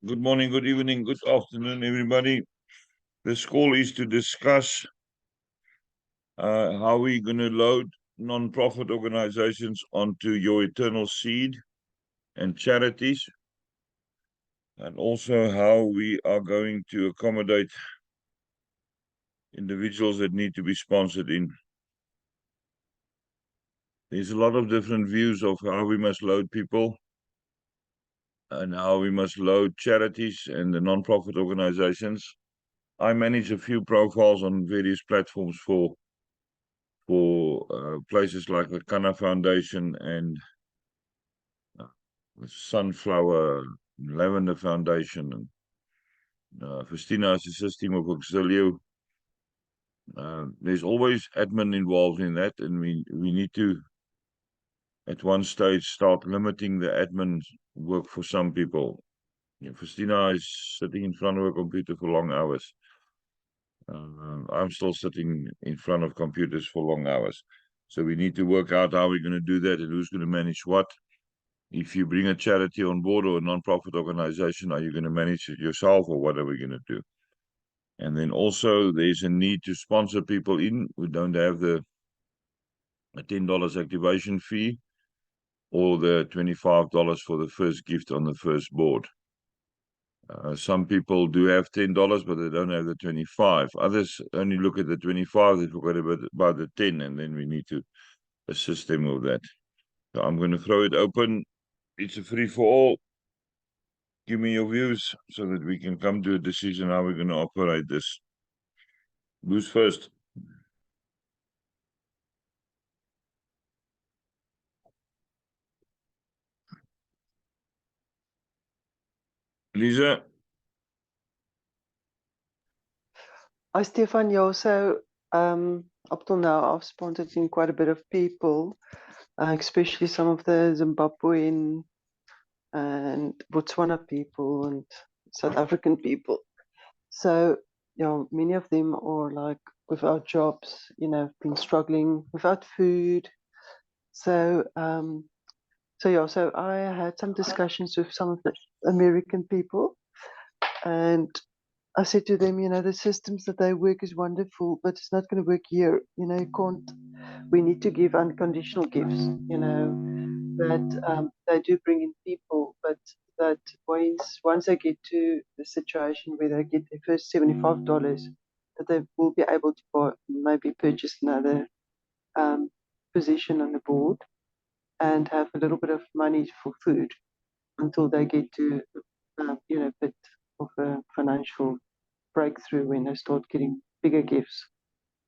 Good morning, good evening, good afternoon, everybody. This call is to discuss how we're going to load non-profit organizations onto Your Eternal Seed and charities, and also how we are going to accommodate individuals that need to be sponsored in. There's a lot of different views of how we must load people and how we must load charities and the non-profit organizations. I manage a few profiles on various platforms for places like the Kana Foundation and the Sunflower Lavender Foundation, and Festina is the system of Auxilio. There's always admin involved in that, and we need to, at one stage, start limiting the admin work for some people. Festina is sitting in front of a computer for long hours. I'm still sitting in front of computers for long hours. So we need to work out how we're going to do that and who's going to manage what. If you bring a charity on board or a non-profit organization, are you going to manage it yourself, or what are we going to do? And then also there's a need to sponsor people in who don't have the $10 activation fee or the $25 for the first gift on the first board. Some people do have $10, but they don't have the 25. Others only look at the 25, they forget about the 10, and then we need to assist them with that. So I'm going to throw it open. It's a free for all. Give me your views so that we can come to a decision how we're going to operate this. Who's first? Lisa? Hi, Stefan. Yeah, so up till now, I've sponsored in quite a bit of people, especially some of the Zimbabwean and Botswana people and South African people. So, many of them are like without jobs, been struggling without food. So, so I had some discussions with some of the American people, and I said to them, the systems that they work is wonderful, but it's not going to work here. You can't. We need to give unconditional gifts. That they do bring in people, but that once they get to the situation where they get their first $75, that they will be able to buy, maybe purchase another position on the board and have a little bit of money for food until they get to, a bit of a financial breakthrough when they start getting bigger gifts.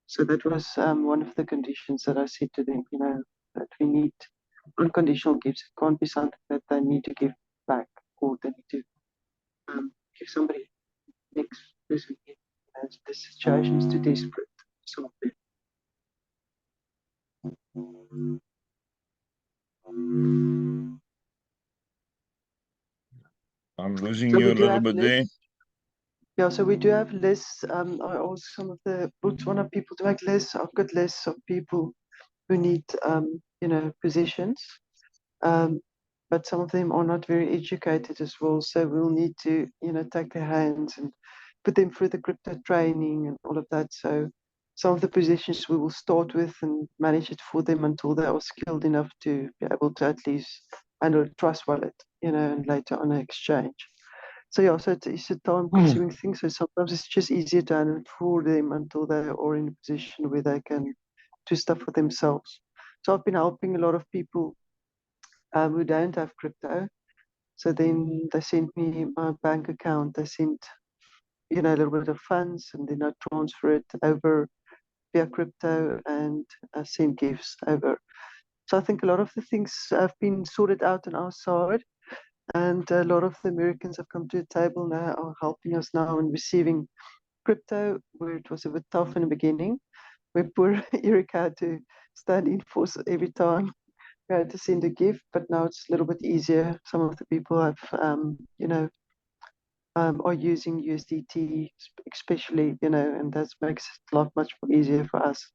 So that was one of the conditions that I said to them, that we need unconditional gifts. It can't be something that they need to give back or they need to give somebody next person. The situation is too desperate. So I'm losing you a little bit there. Yeah, so we do have lists. I asked some of the Botswana people to make lists. I've got lists of people who need, positions. But some of them are not very educated as well. So we'll need to, take their hands and put them through the crypto training and all of that. So some of the positions we will start with and manage it for them until they are skilled enough to be able to at least handle a trust wallet, and later on an exchange. So yeah, so it's a time-consuming thing. So sometimes it's just easier to handle it for them until they are in a position where they can do stuff for themselves. So I've been helping a lot of people who don't have crypto. So then they sent me my bank account. They sent, a little bit of funds, and then I transfer it over via crypto and send gifts over. So I think a lot of the things have been sorted out on our side. And a lot of the Americans have come to the table now, are helping us now in receiving crypto, where it was a bit tough in the beginning, where poor Eric had to stand in for every time we had to send a gift. But now it's a little bit easier. Some of the people have, are using USDT, especially, and that makes it a lot much more easier for us.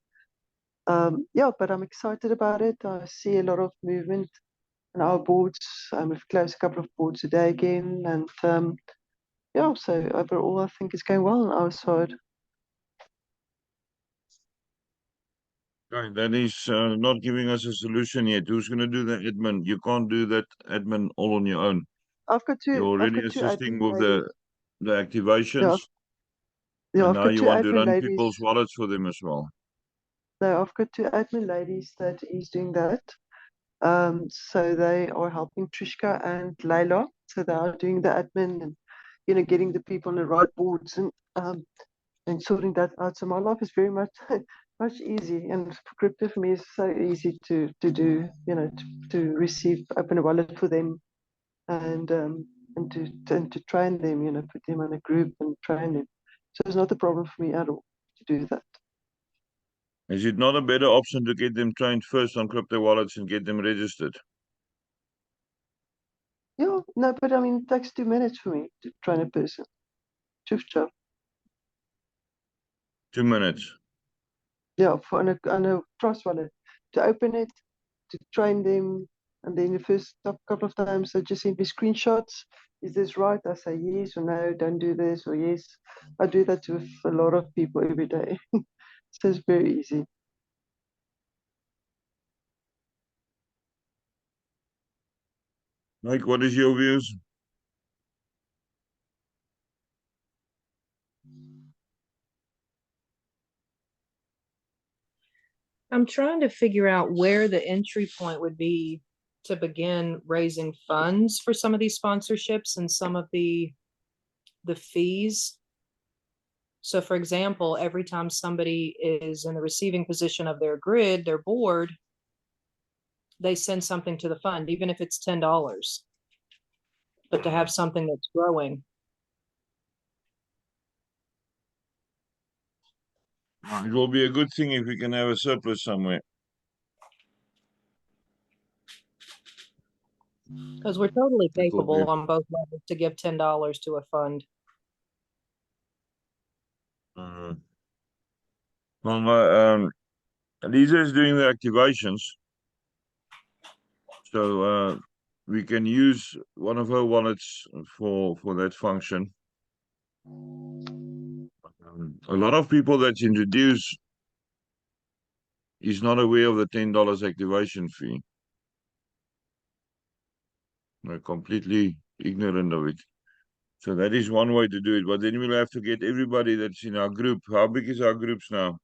Yeah, but I'm excited about it. I see a lot of movement on our boards. We've closed a couple of boards today again, and yeah, so overall, I think it's going well on our side. Okay, that is not giving us a solution yet. Who's going to do the admin? You can't do that admin all on your own. You're I've already got two assisting admin with ladies. the activations, Yeah, yeah, and I've now got you two want to admin run ladies. people's wallets for them as well. No, I've got two admin ladies that is doing that. So they are helping Trishka and Layla. So they are doing the admin and getting the people on the right boards and sorting that out. So my life is very much much easy, and crypto for me is so easy to do. To receive, open a wallet for them, and to train them. Put them in a group and train them. So it's not a problem for me at all to do that. Is it not a better option to get them trained first on crypto wallets and get them registered? Yeah, no, but I mean, it takes 2 minutes for me to train a person. Choof chop. 2 minutes. Yeah, for on a trust wallet to open it, to train them, and then the first couple of times they just send me screenshots. Is this right? I say yes or no, don't do this or yes. I do that with a lot of people every day. So it's very easy. Mike, what is your views? I'm trying to figure out where the entry point would be to begin raising funds for some of these sponsorships and some of the fees. So for example, every time somebody is in the receiving position of their grid, their board, they send something to the fund, even if it's $10. But to have something that's growing. It will be a good thing if we can have a surplus somewhere. Because we're totally It will be. capable on both levels to give $10 to a fund. Well, Lisa is doing the activations, so we can use one of her wallets for that function. A lot of people that's introduced is not aware of the $10 activation fee. They're completely ignorant of it. So that is one way to do it. But then we'll have to get everybody that's in our group. How big is our groups now?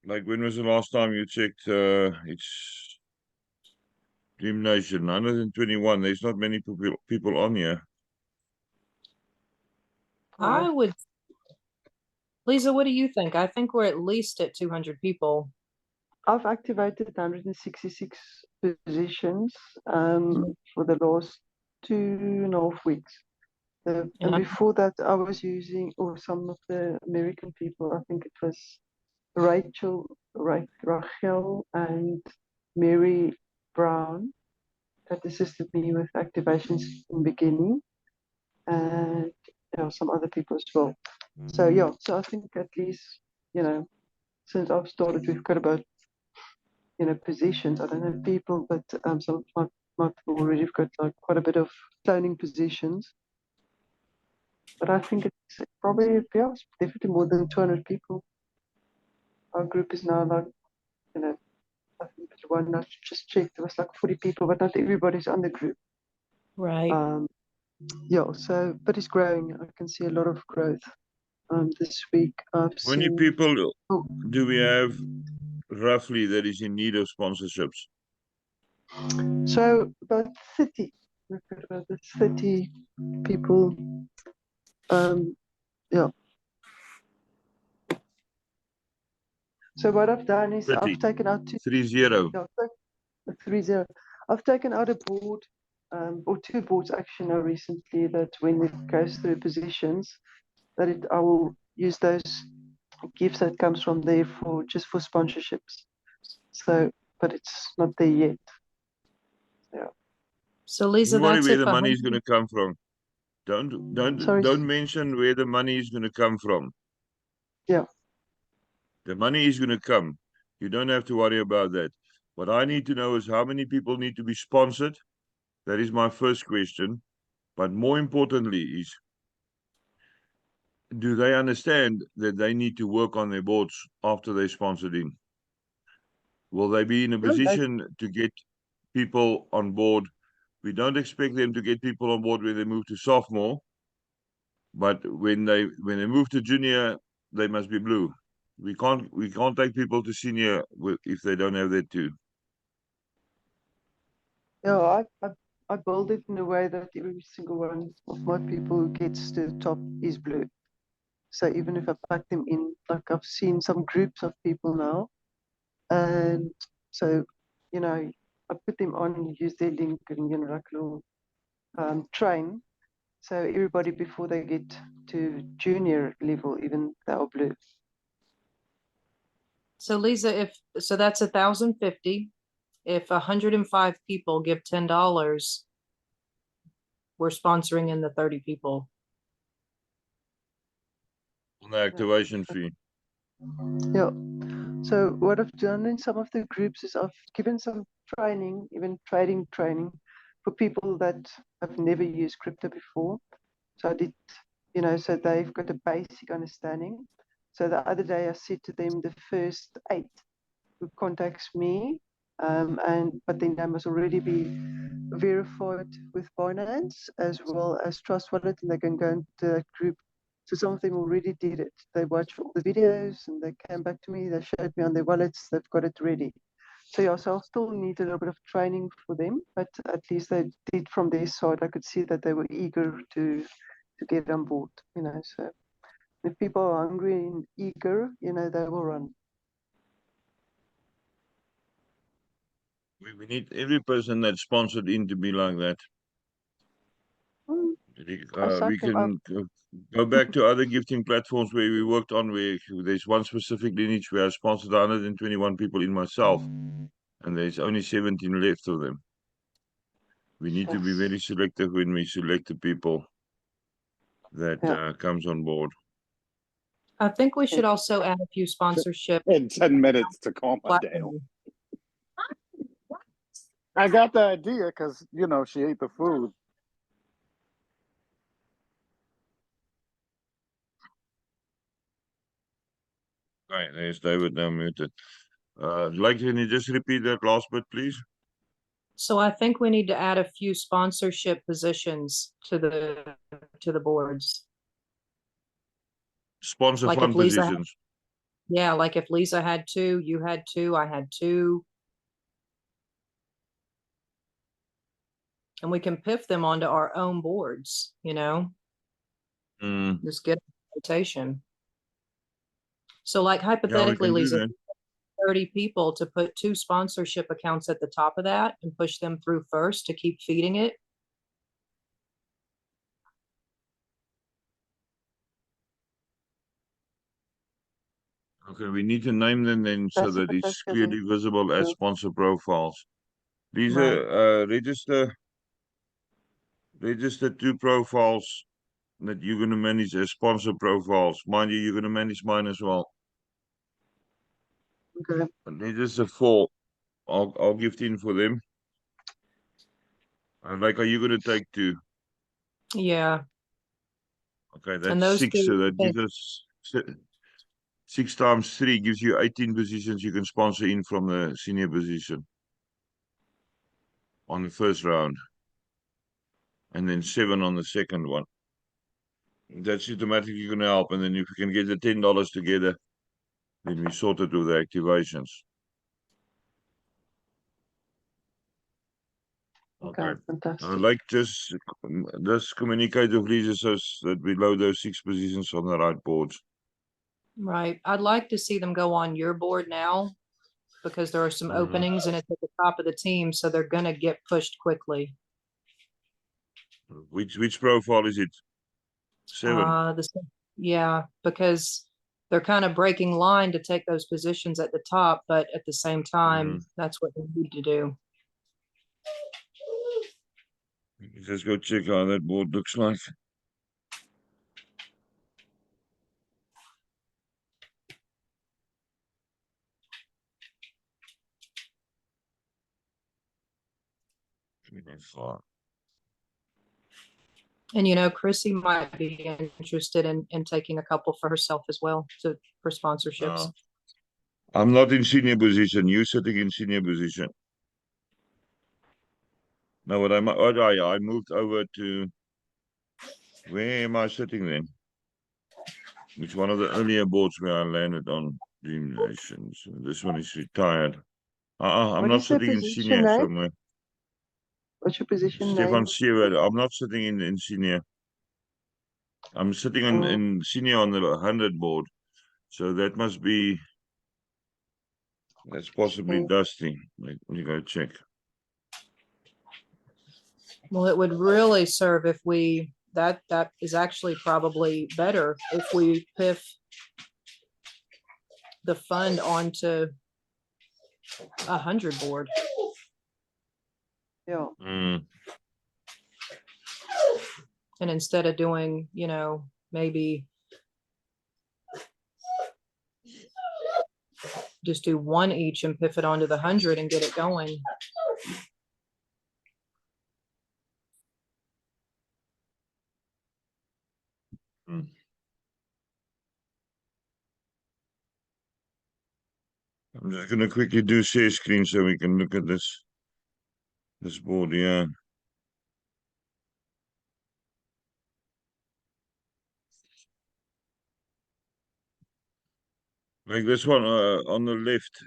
Like, when was the last time you checked? It's Dream Nation, 121. There's not many people on here. I would, Lisa, what do you think? I think we're at least at 200 people. I've activated 166 positions for the last 2.5 weeks. And Yeah. before that, I was using, or some of the American people, I think it was Rachel and Mary Brown that assisted me with activations in the beginning, and some other people as well. So yeah, so I think at least, since I've started, we've got about, positions. I don't know people, but some of my people already have got like quite a bit of cloning positions. But I think it's probably, yeah, it's definitely more than 200 people. Our group is now like, I think one I just checked, there was like 40 people, but not everybody's on the group. Right. Yeah, so, but it's growing. I can see a lot of growth. This week I've How many seen. people Oh, do we have roughly that is in need of sponsorships? so about 30. We've got about 30 people. Yeah. So what I've done is 30. I've taken out 30. yeah, 30. I've taken out a board, or two boards actually now recently, that when it goes through positions, I will use those gifts that comes from there for just for sponsorships. So, but it's not there yet. Yeah. So Lisa, Don't worry that's where if the money is 100. going to come from. Sorry. Don't mention where the money is going to come from. Yeah. The money is going to come. You don't have to worry about that. What I need to know is how many people need to be sponsored. That is my first question. But more importantly is, do they understand that they need to work on their boards after they sponsored in? Will they be in a position to get people on board? We don't expect them to get people on board when they move to sophomore, but when they move to junior, they must be blue. We can't take people to senior if they don't have that too. Yeah, I build it in a way that every single one of my people who gets to the top is blue. So even if I pack them in, like I've seen some groups of people now, and so, you know, I put them on, use their link, and, you know, like a little train. So everybody before they get to junior level, even they are blue. So Lisa, so that's 1,050. If 105 people give $10, we're sponsoring in the 30 people. On the activation fee. Yeah. So what I've done in some of the groups is I've given some training, even trading training, for people that have never used crypto before. So I did, you know, so they've got a basic understanding. So the other day I said to them, the first 8 who contacts me, but then they must already be verified with Binance as well as Trust Wallet, and they can go into that group. So some of them already did it. They watched all the videos and they came back to me. They showed me on their wallets. They've got it ready. So yeah, so I'll still need a little bit of training for them, but at least they did from their side. I could see that they were eager to get on board. You know, so if people are hungry and eager, you know, they will run. We need every person that's sponsored in to be like that. We can go back to other gifting platforms where we worked on, where there's one specific lineage where I sponsored 121 people in myself, and there's only 17 left of them. We need to be very selective when we select the people that comes on board. I think we should also add a few sponsorship. In 10 minutes to calm her down. I got the idea because, you know, she ate the food. Right, there's David now muted. Like, can you just repeat that last bit, please? So I think we need to add a few sponsorship positions to the boards. Sponsor Like fund if Lisa had- positions. Yeah, like if Lisa had 2, you had 2, I had 2. And we can piff them onto our own boards, you know, just get a rotation. So like Yeah, we hypothetically, can do Lisa, that. 30 people to put 2 sponsorship accounts at the top of that and push them through first to keep feeding it. Okay, we need to name them then so that it's clearly visible as sponsor profiles. These are register 2 profiles that you're going to manage as sponsor profiles. Mind you, you're going to manage mine as well. Okay. Register 4. I'll gift in for them. Like, are you going to take 2? Yeah. Okay, And that's those 6. 2, So that gives us 6 times 3 gives you 18 positions you can sponsor in from the senior position on the first round, and then 7 on the second one. That's automatically going to help. And then if we can get the $10 together, then we sort it with the activations. Okay, fantastic. I'd like just communicate with Lisa so that we load those 6 positions on the right boards. Right. I'd like to see them go on your board now because there are some openings and it's at the top of the team, so they're going to get pushed quickly. Which profile is it? 7. Yeah, because they're kind of breaking line to take those positions at the top, but at the same time, that's what they need to do. Let's go check how that board looks like. And you know, Chrissy might be interested in taking a couple for herself as well for sponsorships. I'm not in senior position. You're sitting in senior position. Now, what I moved over to. Where am I sitting then? Which one of the earlier boards where I landed on Dream Nations? This one is retired. I'm What not is the sitting in position senior name? somewhere. What's your position Stefan name? Siever. I'm not sitting in senior. I'm sitting Oh. in senior on the 100 board. So that must be. That's possibly Okay. Dusty. Let me go check. Well, it would really serve if that is actually probably better if we PIF the fund onto 100 board. Yeah. And instead of doing, you know, maybe just do one each and PIF it onto the 100 and get it going. I'm just going to quickly do share screen so we can look at this board here. Like this one on the left.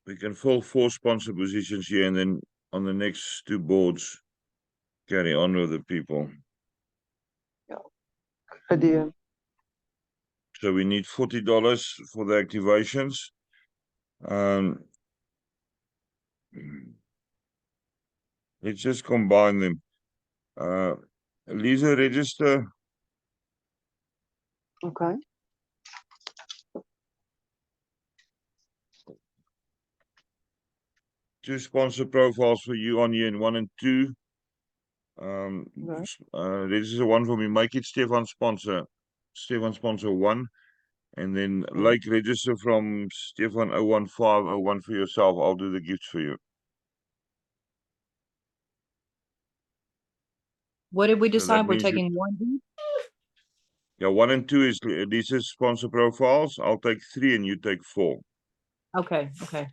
We can fill 4 sponsor positions here, and then on the next 2 boards, carry on with the people. Yeah. Good idea. So we need $40 for the activations. Let's just combine them. Lisa, register. Okay. Two sponsor profiles for you on here in 1 and 2. Right. Register 1 for me. Make it Stefan sponsor 1. And then like register from Stefan 01501 for yourself. I'll do the gifts for you. What did we So decide? that We're means taking one each? Yeah, 1 and 2 is Lisa's sponsor profiles. I'll take 3 and you take 4. Okay, okay.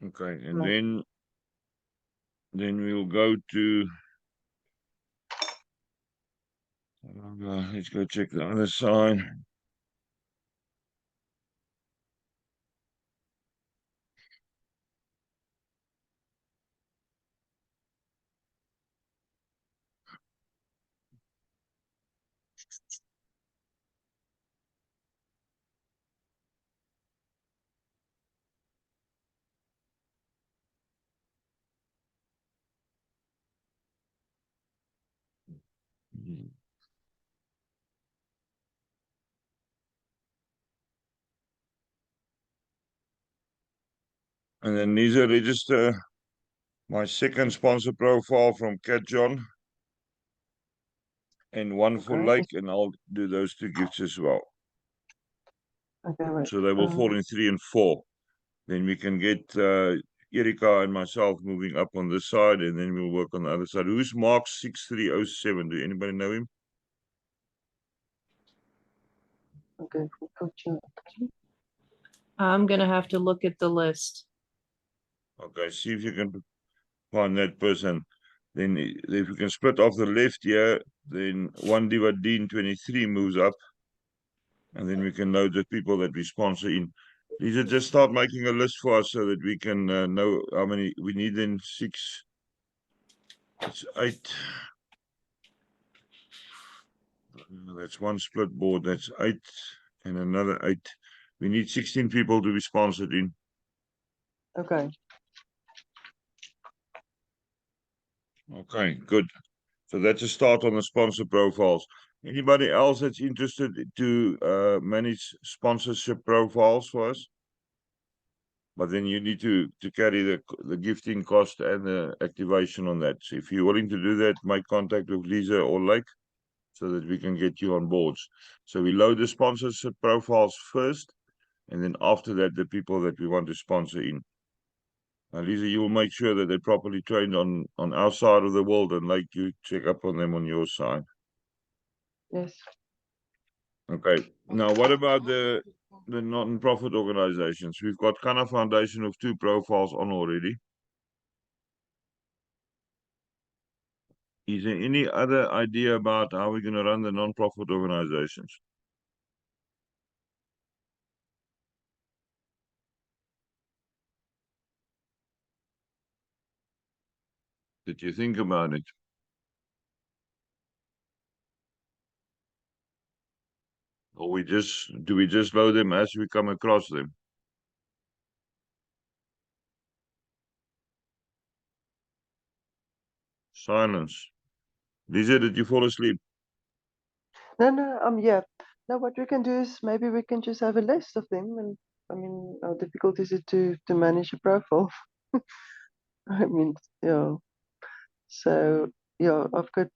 Okay, and Right. then we'll go to let's go check the other side. And then Lisa, register my second sponsor profile from Cat John. And 1 for Okay. Lake, and I'll do those 2 gifts as well. Okay, right. So they will fall in 3 and 4. Then we can get Erika and myself moving up on this side, and then we'll work on the other side. Who's Mark 6307? Do anybody know him? Okay. Gotcha. I'm gonna have to look at the list. Okay, see if you can find that person. Then if you can split off the left here, then 1 divided D in 23 moves up. And then we can load the people that we sponsor in. Lisa, just start making a list for us so that we can know how many we need. Then 6. It's 8. That's 1 split board. That's 8 and another 8. We need 16 people to be sponsored in. Okay. Okay, good. So that's a start on the sponsor profiles. Anybody else that's interested to manage sponsorship profiles for us? But then you need to carry the gifting cost and the activation on that. So if you're willing to do that, make contact with Lisa or Lake so that we can get you on boards. So we load the sponsorship profiles first, and then after that, the people that we want to sponsor in. Lisa, you will make sure that they're properly trained on our side of the world, and like you check up on them on your side. Yes. Okay. Now, what about the non-profit organizations? We've got Kana Foundation with 2 profiles on already. Is there any other idea about how we're going to run the non-profit organizations? Did you think about it? Or do we just load them as we come across them? Silence. Lisa, did you fall asleep? No, yeah. No, what we can do is maybe we can just have a list of them, and I mean, how difficult is it to manage a profile? I mean, yeah. So yeah, I've got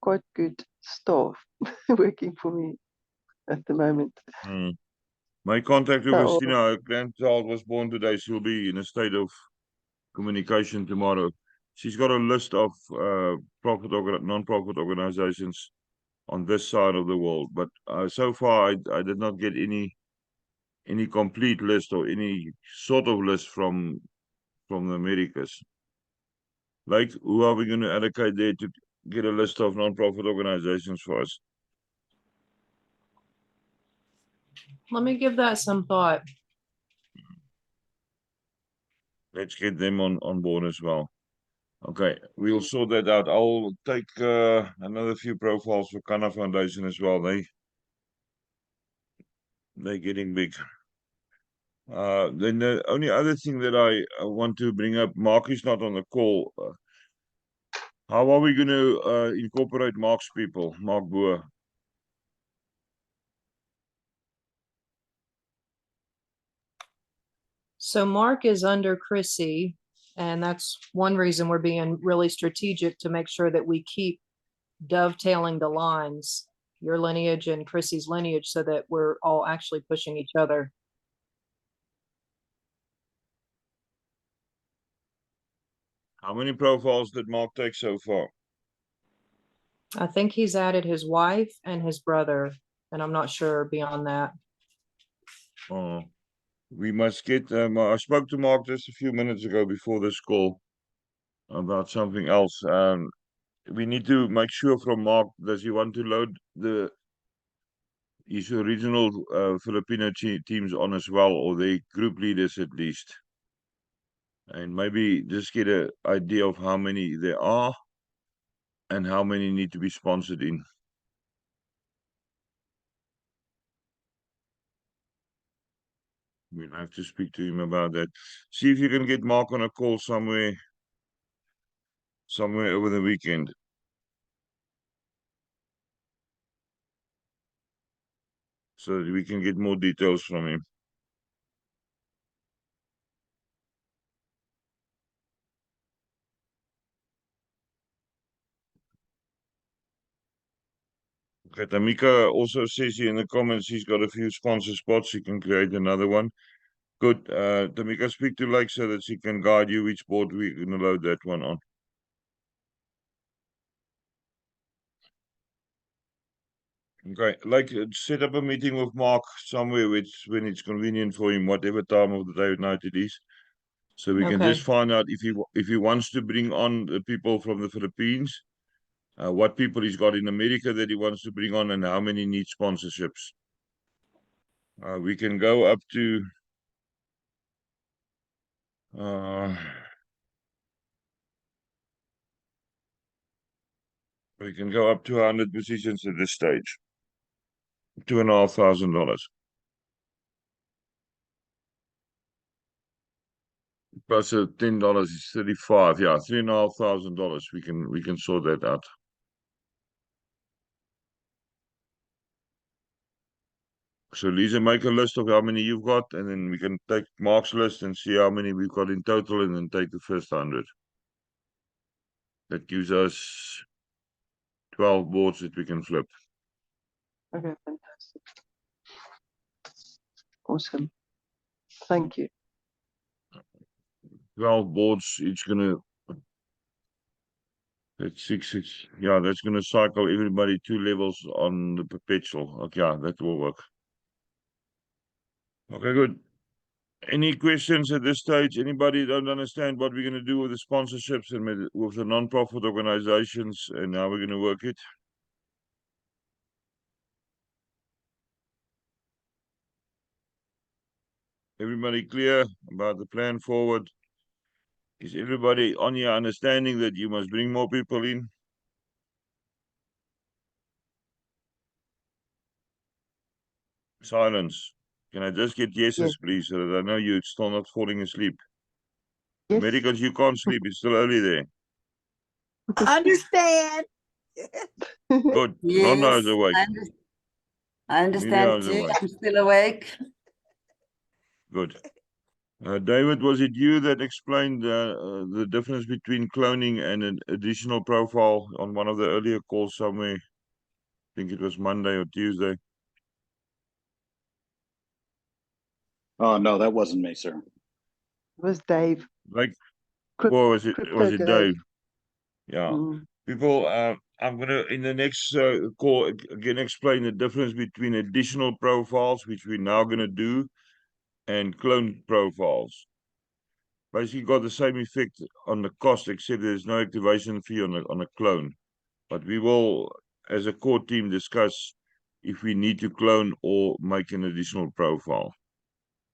quite good staff working for me at the moment. My contact with So, Christina, her grandchild was born today. She'll be in a state of communication tomorrow. She's got a list of non-profit organizations on this side of the world, but so far I did not get any complete list or any sort of list from the Americas. Like, who are we going to allocate there to get a list of non-profit organizations for us? Let me give that some thought. Let's get them on board as well. Okay, we'll sort that out. I'll take another few profiles for Kana Foundation as well. They're getting big. Then the only other thing that I want to bring up, Mark is not on the call. How are we going to incorporate Mark's people, Mark Boer? So Mark is under Chrissy, and that's one reason we're being really strategic to make sure that we keep dovetailing the lines, your lineage and Chrissy's lineage, so that we're all actually pushing each other. How many profiles did Mark take so far? I think he's added his wife and his brother, and I'm not sure beyond that. We must get, I spoke to Mark just a few minutes ago before this call about something else. We need to make sure from Mark, does he want to load his original Filipino teams on as well, or the group leaders at least? And maybe just get an idea of how many there are and how many need to be sponsored in. We'll have to speak to him about that. See if you can get Mark on a call somewhere over the weekend. So that we can get more details from him. Okay, Tamika also says here in the comments he's got a few sponsor spots. He can create another one. Good. Tamika, speak to Lake so that she can guide you which board we're going to load that one on. Okay, like set up a meeting with Mark somewhere when it's convenient for him, whatever time of the day or night it is. So we can Okay. just find out if he wants to bring on the people from the Philippines, what people he's got in America that he wants to bring on, and how many need sponsorships. We can go up to we can go up to 100 positions at this stage. $2,500. Plus $10 is 35. Yeah, $3,500. We can sort that out. So Lisa, make a list of how many you've got, and then we can take Mark's list and see how many we've got in total, and then take the first 100. That gives us 12 boards that we can flip. okay, fantastic. Awesome. Thank you. 12 boards, each gonna, that's six, yeah, that's gonna cycle everybody 2 levels on the perpetual. Okay, yeah, that will work. Okay, good. Any questions at this stage? Anybody don't understand what we're gonna do with the sponsorships and with the non-profit organizations and how we're gonna work it? Everybody clear about the plan forward? Is everybody on your understanding that you must bring more people in? Silence. Can I just get yeses, Yes. please, so that I know you're still not falling asleep? Yes. Americans, you can't sleep. It's still early there. Understand. Good. Yes, Ronda's awake. I understand Amelia's too. awake. I'm still awake. Good. David, was it you that explained the difference between cloning and an additional profile on one of the earlier calls somewhere? I think it was Monday or Tuesday. Oh no, that wasn't me, sir. It was Dave. Like, Crypt- or was Crypto it Dave. Dave? Yeah. Mm. People, I'm gonna in the next call again explain the difference between additional profiles, which we're now gonna do, and clone profiles. Basically, got the same effect on the cost, except there's no activation fee on a clone. But we will, as a core team, discuss if we need to clone or make an additional profile.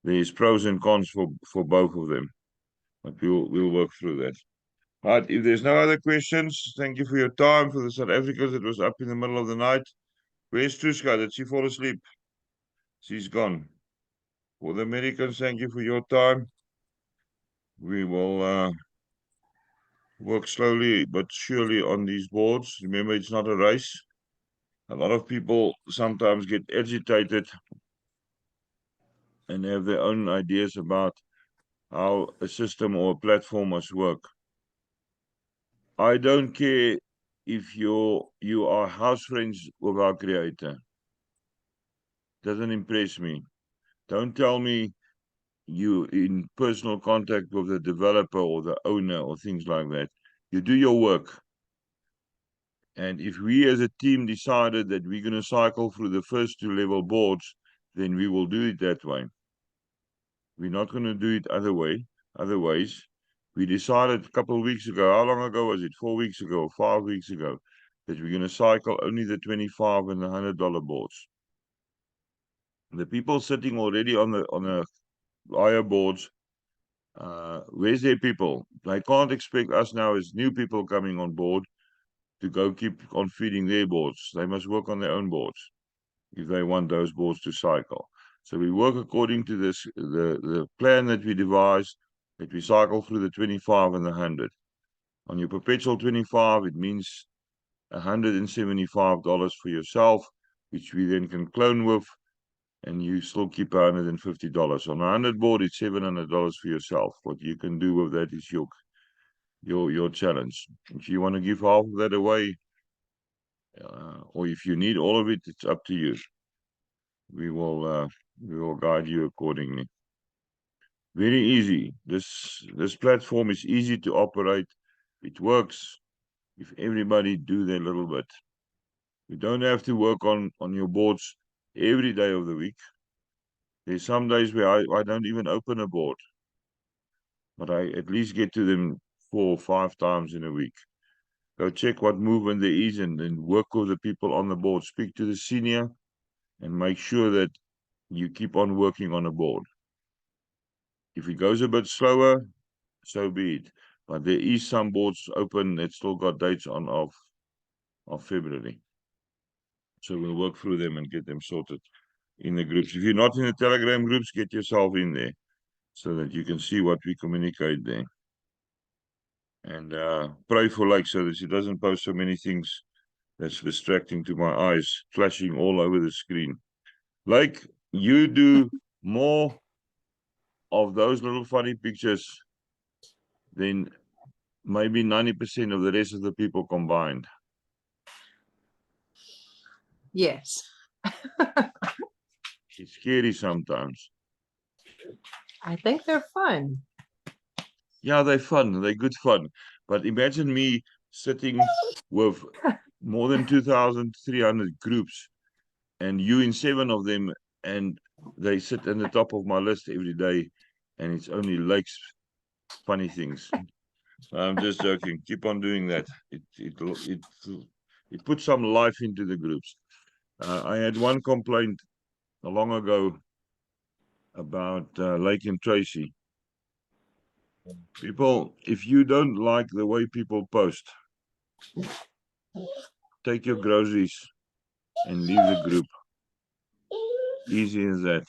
There's pros and cons for both of them, but we'll work through that. Right, if there's no other questions, thank you for your time. For the South Africans that was up in the middle of the night, where's Truska? Did she fall asleep? She's gone. For the Americans, thank you for your time. We will work slowly but surely on these boards. Remember, it's not a race. A lot of people sometimes get agitated and have their own ideas about how a system or a platform must work. I don't care if you are house friends with our creator. Doesn't impress me. Don't tell me you in personal contact with the developer or the owner or things like that. You do your work. And if we as a team decided that we're going to cycle through the first 2 level boards, then we will do it that way. We're not going to do it otherwise. We decided a couple of weeks ago, how long ago was it? 4 weeks ago, 5 weeks ago, that we're going to cycle only the $25 and the $100 boards. The people sitting already on the higher boards, where's their people? They can't expect us now as new people coming on board to go keep on feeding their boards. They must work on their own boards if they want those boards to cycle. So we work according to this the plan that we devised, that we cycle through the 25 and the 100. On your perpetual 25, it means $175 for yourself, which we then can clone with, and you still keep $150. On a 100 board, it's $700 for yourself. What you can do with that is your challenge. If you want to give half of that away, or if you need all of it, it's up to you. We will guide you accordingly. Very easy. This platform is easy to operate. It works if everybody do their little bit. You don't have to work on your boards every day of the week. There's some days where I don't even open a board, but I at least get to them 4 or 5 times in a week. Go check what movement there is and then work with the people on the board. Speak to the senior and make sure that you keep on working on a board. If it goes a bit slower, so be it. But there is some boards open that still got dates on of February. So we'll work through them and get them sorted in the groups. If you're not in the Telegram groups, get yourself in there so that you can see what we communicate there. And pray for Lake so that she doesn't post so many things that's distracting to my eyes, flashing all over the screen. Lake, you do more of those little funny pictures than maybe 90% of the rest of the people combined. Yes. It's scary sometimes. I think they're fun. Yeah, they're fun. They're good fun. But imagine me sitting with more than 2,300 groups and you in 7 of them, and they sit in the top of my list every day, and it's only likes funny things. I'm just joking. Keep on doing that. It puts some life into the groups. I had one complaint long ago about Lake and Tracy. People, if you don't like the way people post, take your groceries and leave the group. Easy as that.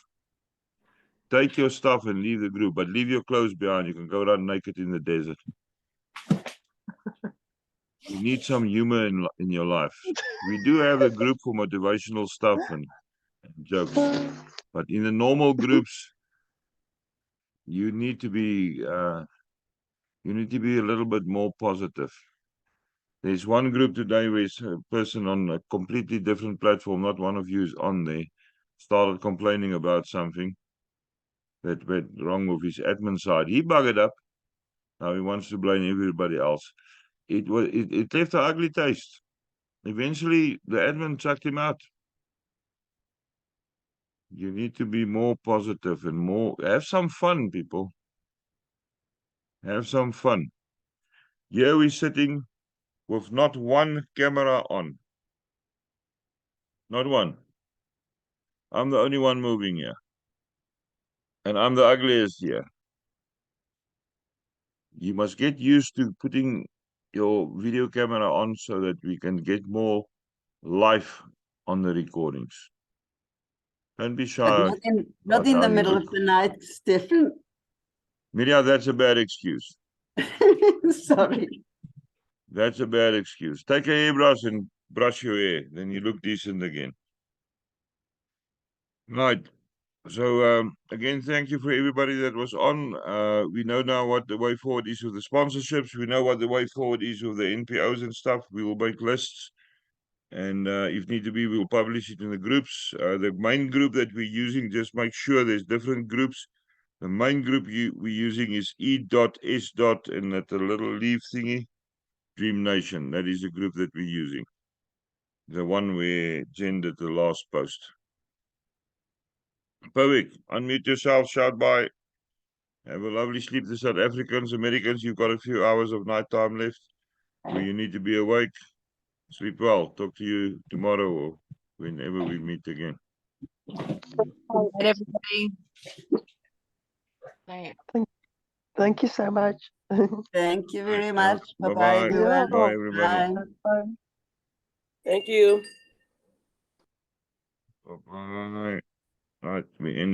Take your stuff and leave the group, but leave your clothes behind. You can go run naked in the desert. You need some humor in your life. We do have a group for motivational stuff and jokes, but in the normal groups, you need to be a little bit more positive. There's one group today where a person on a completely different platform, not one of you is on there, started complaining about something that went wrong with his admin side. He buggered up. Now he wants to blame everybody else. It left an ugly taste. Eventually, the admin chucked him out. You need to be more positive and have some fun, people. Have some fun. Here we're sitting with not one camera on. Not one. I'm the only one moving here. And I'm the ugliest here. You must get used to putting your video camera on so that we can get more life on the recordings. Don't be But shy. not in the middle of the night, Stefan. Mirja, that's a bad excuse. Sorry. That's a bad excuse. Take a hairbrush and brush your hair. Then you look decent again. Right. So, again, thank you for everybody that was on. We know now what the way forward is with the sponsorships. We know what the way forward is with the NPOs and stuff. We will make lists. And if need to be, we'll publish it in the groups. The main group that we're using, just make sure there's different groups. The main group we're using is E.S. and that little leaf thingy, Dream Nation. That is the group that we're using. The one where Jen did the last post. Perfect. Unmute yourself, shout bye. Have a lovely sleep. The South Africans, Americans, you've got a few hours of night time left where you need to be awake. Sleep well. Talk to you tomorrow or whenever we meet again. All right, everybody. Thank you so much. Thank you very Right, much. yeah. Bye-bye, Bye-bye. everyone. Bye, everybody. Bye. Bye. Thank you. Bye-bye. Right, we're ending.